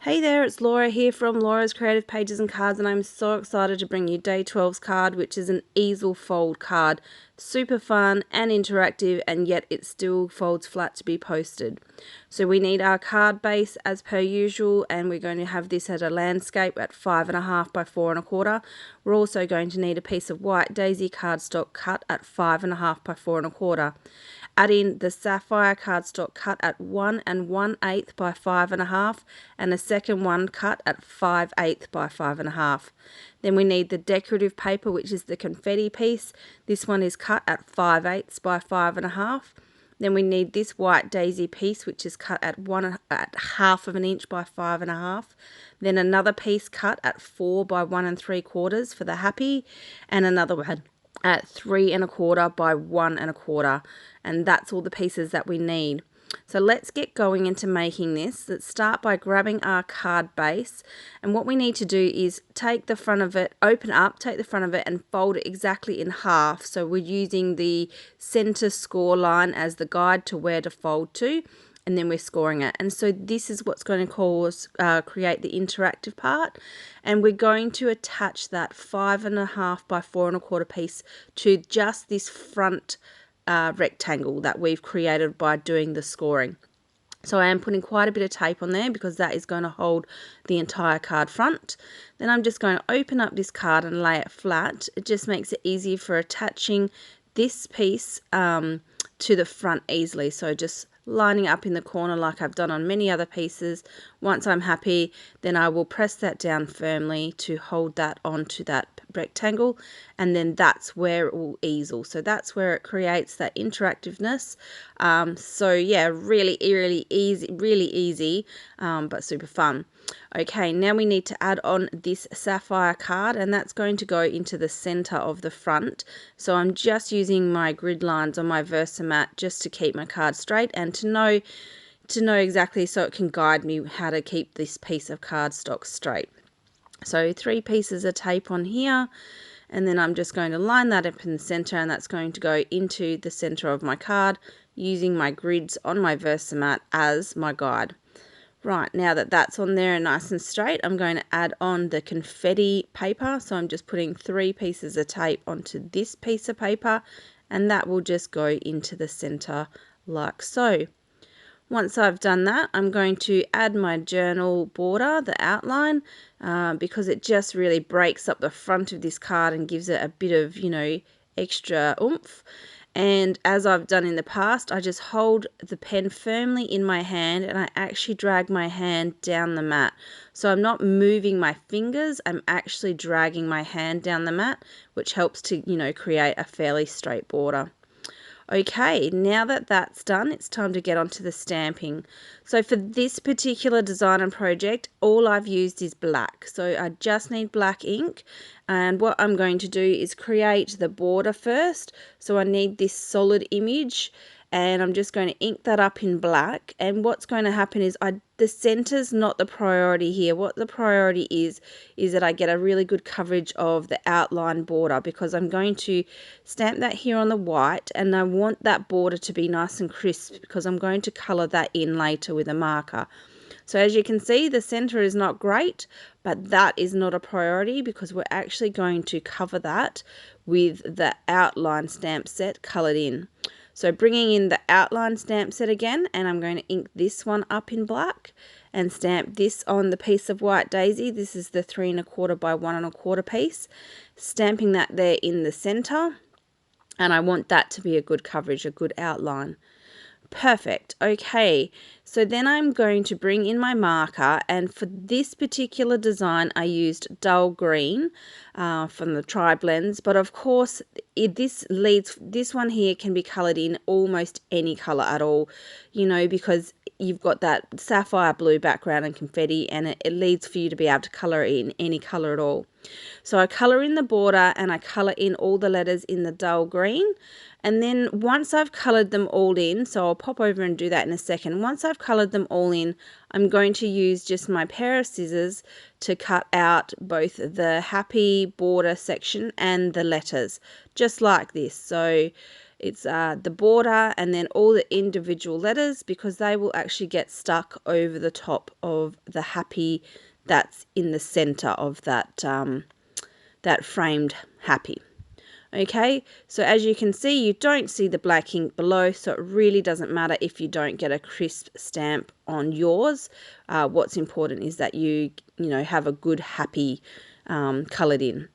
Hey there, it's Laura here from Laura's Creative Pages and Cards, and I'm so excited to bring you Day 12's card, which is an easel fold card. Super fun and interactive, and yet it still folds flat to be posted. So we need our card base as per usual, and we're going to have this at a landscape at 5.5 by 4.25. We're also going to need a piece of white daisy cardstock cut at 5.5 by 4.25. Add in the sapphire cardstock cut at 1 1/8 by 5.5 and a second one cut at 5/8 by 5.5. Then we need the decorative paper, which is the confetti piece. This one is cut at 5/8 by 5.5. Then we need this white daisy piece, which is cut at 1/2 of an inch by 5.5. Then another piece cut at 4 by 1 3/4 for the happy, and another one at 3.25 by 1.25, and that's all the pieces that we need. So let's get going into making this. Let's start by grabbing our card base, and what we need to do is take the front of it, open up, take the front of it and fold it exactly in half. So we're using the center score line as the guide to where to fold to, and then we're scoring it. And so this is what's going to create the interactive part, and we're going to attach that 5.5 by 4.25 piece to just this front rectangle that we've created by doing the scoring. So I am putting quite a bit of tape on there because that is going to hold the entire card front. Then I'm just going to open up this card and lay it flat. It just makes it easier for attaching this piece to the front easily. So just lining up in the corner like I've done on many other pieces. Once I'm happy, then I will press that down firmly to hold that onto that rectangle, and then that's where it will easel. So that's where it creates that interactiveness. So yeah, really easy, but super fun. Okay, now we need to add on this sapphire card, and that's going to go into the center of the front. So I'm just using my grid lines on my Versamat just to keep my card straight and to know exactly, so it can guide me how to keep this piece of cardstock straight. So 3 pieces of tape on here, and then I'm just going to line that up in the center, and that's going to go into the center of my card using my grids on my Versamat as my guide. Right, now that that's on there and nice and straight, I'm going to add on the confetti paper. So I'm just putting 3 pieces of tape onto this piece of paper, and that will just go into the center like so. Once I've done that, I'm going to add my journal border, the outline, because it just really breaks up the front of this card and gives it a bit of, extra oomph. And as I've done in the past, I just hold the pen firmly in my hand and I actually drag my hand down the mat. So I'm not moving my fingers, I'm actually dragging my hand down the mat, which helps to, create a fairly straight border. Okay, now that that's done, it's time to get onto the stamping. So for this particular design and project, all I've used is black. So I just need black ink, and what I'm going to do is create the border first. So I need this solid image, and I'm just going to ink that up in black. And what's going to happen is the center's not the priority here. What the priority is that I get a really good coverage of the outline border, because I'm going to stamp that here on the white, and I want that border to be nice and crisp because I'm going to color that in later with a marker. So as you can see, the center is not great, but that is not a priority because we're actually going to cover that with the outline stamp set colored in. So bringing in the outline stamp set again, and I'm going to ink this one up in black and stamp this on the piece of white daisy. This is the 3.25 by 1.25 piece, stamping that there in the center, and I want that to be a good coverage, a good outline. Perfect. Okay, so then I'm going to bring in my marker, and for this particular design I used dull green from the Tri-Blends, but of course this one here can be colored in almost any color at all, because you've got that sapphire blue background and confetti, and it leads for you to be able to color it in any color at all. So I color in the border and I color in all the letters in the dull green. And then once I've colored them all in, so I'll pop over and do that in a second. Once I've colored them all in, I'm going to use just my pair of scissors to cut out both the happy border section and the letters, just like this. So It's the border and then all the individual letters, because they will actually get stuck over the top of the happy that's in the center of that that framed happy. Okay, so as you can see, you don't see the black ink below, so it really doesn't matter if you don't get a crisp stamp on yours. What's important is that you have a good happy coloured in.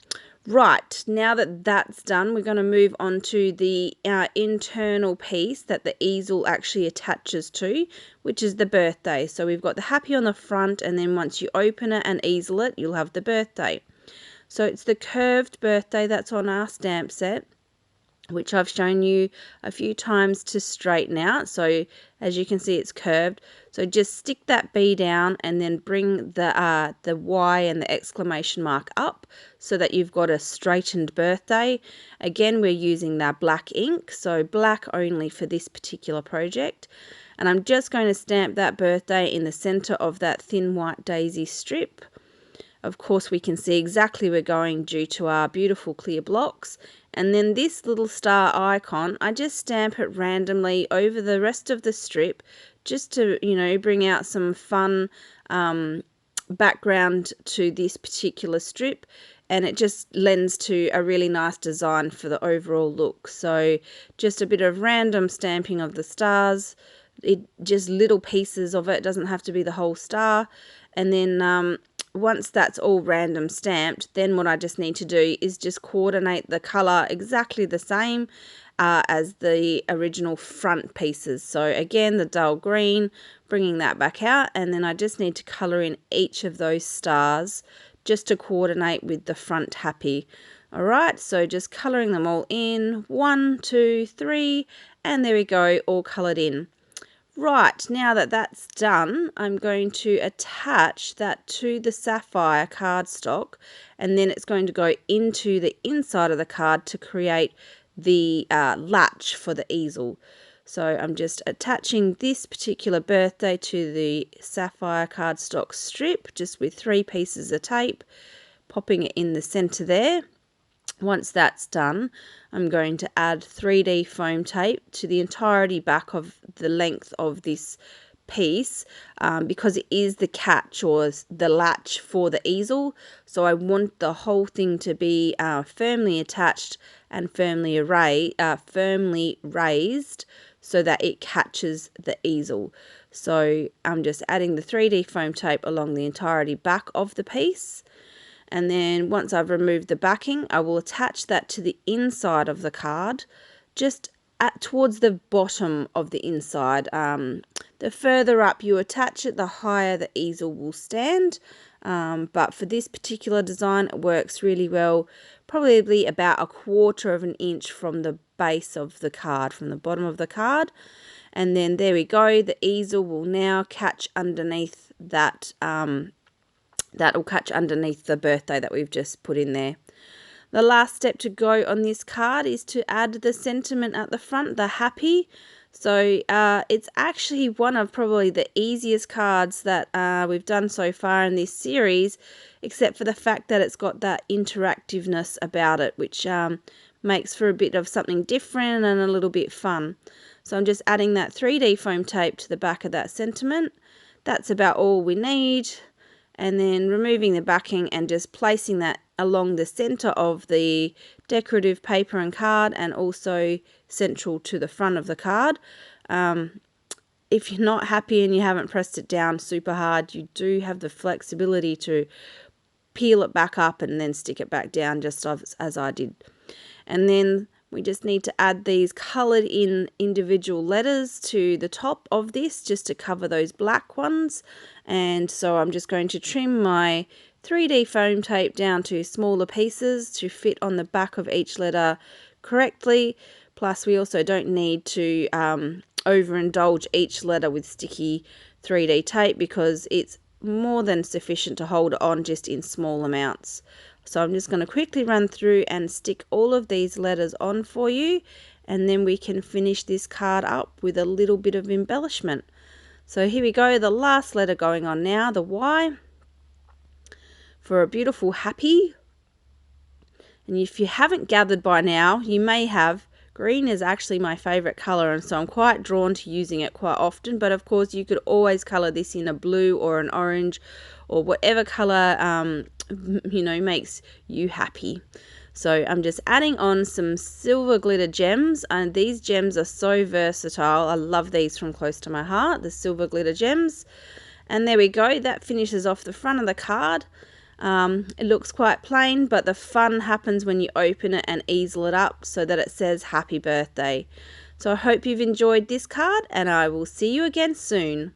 Right, now that that's done, we're going to move on to the internal piece that the easel actually attaches to, which is the birthday. So we've got the happy on the front, and then once you open it and easel it, you'll have the birthday. So it's the curved birthday that's on our stamp set, which I've shown you a few times to straighten out. So as you can see, it's curved. So just stick that B down and then bring the Y and the exclamation mark up so that you've got a straightened birthday. Again, we're using that black ink, so black only for this particular project. And I'm just going to stamp that birthday in the center of that thin white daisy strip. Of course, we can see exactly where we're going due to our beautiful clear blocks. And then this little star icon, I just stamp it randomly over the rest of the strip just to, bring out some fun background to this particular strip. And it just lends to a really nice design for the overall look. So just a bit of random stamping of the stars. Just little pieces of it. It doesn't have to be the whole star. And then once that's all random stamped, then what I just need to do is just coordinate the colour exactly the same as the original front pieces. So again, the dull green, bringing that back out, and then I just need to colour in each of those stars just to coordinate with the front happy. Alright, so just colouring them all in, 1, 2, 3, and there we go, all coloured in. Right, now that that's done, I'm going to attach that to the sapphire cardstock, and then it's going to go into the inside of the card to create the latch for the easel. So I'm just attaching this particular birthday to the sapphire cardstock strip, just with 3 pieces of tape, popping it in the center there. Once that's done, I'm going to add 3D foam tape to the entirety back of the length of this piece because it is the catch or the latch for the easel. So I want the whole thing to be firmly attached and firmly raised so that it catches the easel. So I'm just adding the 3D foam tape along the entirety back of the piece. And then once I've removed the backing, I will attach that to the inside of the card, just towards the bottom of the inside. The further up you attach it, the higher the easel will stand. But for this particular design, it works really well, probably about 1/4 of an inch from the base of the card, from the bottom of the card. And then there we go, the easel will now catch underneath that that will catch underneath the birthday that we've just put in there. The last step to go on this card is to add the sentiment at the front, the happy. So it's actually one of probably the easiest cards that we've done so far in this series, except for the fact that it's got that interactiveness about it, which makes for a bit of something different and a little bit fun. So I'm just adding that 3D foam tape to the back of that sentiment. That's about all we need. And then removing the backing and just placing that along the center of the decorative paper and card, and also central to the front of the card. If you're not happy and you haven't pressed it down super hard, you do have the flexibility to peel it back up and then stick it back down, just as I did. And then we just need to add these coloured in individual letters to the top of this just to cover those black ones. And so I'm just going to trim my 3D foam tape down to smaller pieces to fit on the back of each letter correctly. Plus we also don't need to overindulge each letter with sticky 3D tape because it's more than sufficient to hold it on just in small amounts. So I'm just going to quickly run through and stick all of these letters on for you, and then we can finish this card up with a little bit of embellishment. So here we go, the last letter going on now, the Y, for a beautiful happy. And if you haven't gathered by now, you may have, Green is actually my favourite colour, and so I'm quite drawn to using it quite often, but of course you could always colour this in a blue or an orange or whatever colour makes you happy. So I'm just adding on some silver glitter gems, and these gems are so versatile. I love these from close to my heart, the silver glitter gems. And there we go, that finishes off the front of the card. It looks quite plain, but the fun happens when you open it and easel it up so that it says happy birthday. So I hope you've enjoyed this card, and I will see you again soon.